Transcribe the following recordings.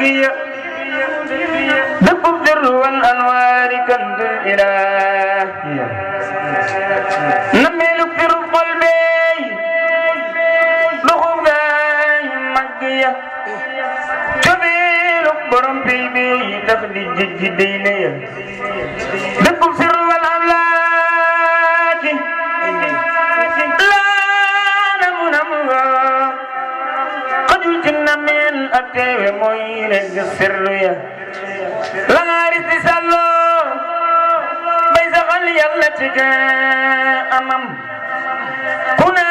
ليبيا دق الذر والأنوار كنز الإله نميل في قلبي لغاي مجيا جميل برم بيبي تفلي جدينيا دق الذر والأملاك لا نمنمغا قد يجن من أتي موين السرية لا نارس سالو بيز غلي التي أمام كنا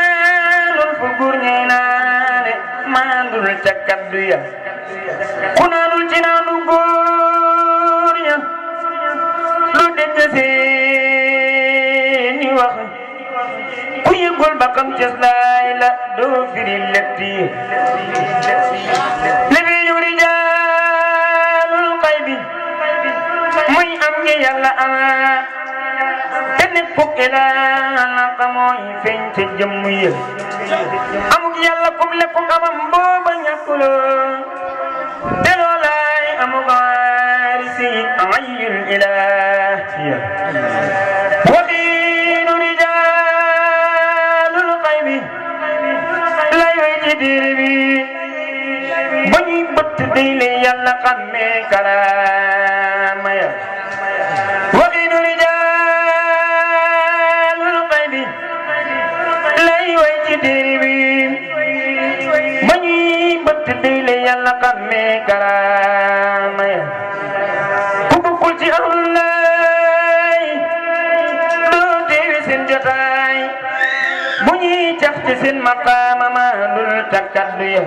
الفقور نينان ما ندل تكديا كنا الجنان غوريا لودك سيني وخي كي يقول بكم جسلا دو في اللتي لبي رجال القيب muy am ngi yàlla ama te nit fukk la naka mooy feeñ ca jëmm yi amul yàlla kum lépp amam booba ñàkkuloo te loolaay amu waarisi ayul ilaahiya waxiinu rijaalul xaybi lay way ci diir bi ba ñuy bëtt day le yàlla xammee karaama ya waxiinu rijaalul xaybi lay way ci diir bi ba ñuy bëtt day le yàlla xammee karaama ya ku bokkul ci ahlulaay doo teewi seen jotaay bu ñuy cax ci seen maqaama ma dul takkaddu ya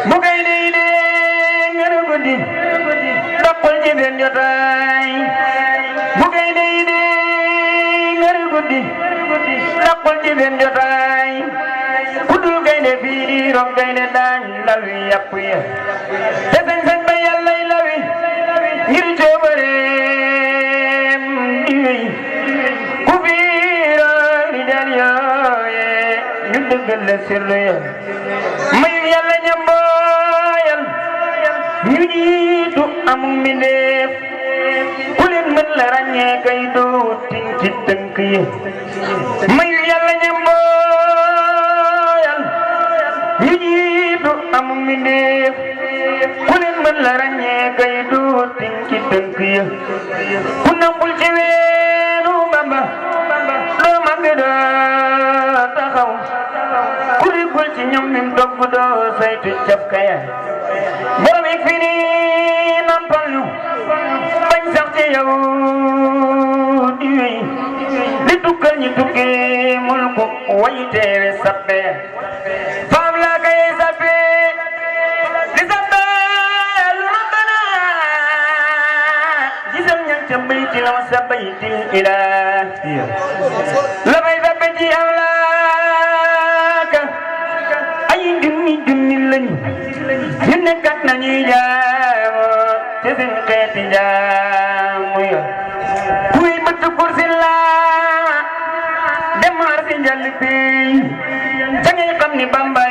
bu kay dey dee ngëru guddi doqul ci seen jotaay bu kay dey dee ngëru guddi doqul ci seen jotaay ku dul kay de fii rom kay de daañ lawi yàpp ya te sañ-sañ ba yàllay lawi ngir coobareem di wéy ku fiiro di dal yooye ñu dëggal la sirlu ya mayu yàlla ñambooyal ñu jiitu amul mi def ku leen mën la ràññee kay dootin ci tënk yi mayu yàlla ñambooyal ñu jiitu amul mi def ku leen mën la ràññee kay dootin ci tënk yi ku nambul ci weenu Bamba loo mag doo taxaw ku rigul ci ñoom mim dogg doo saytu caf kaya borom ik fi ni nampal ñu bañ sax ci yow di wéy li tukkal ñi tukki mul ko way teewe sappe faam laa kay sappe di sappe lu rabbana gisal ñang ca bayti la sa baytil ilaahiya la bay sappe ci am laaka ay junni junni lañu ñu nekkat nañuy jaamu ci seen xeeti jaamu ya kuy bëtt kursi la demar si njël bi ca ngay xam ni Bamba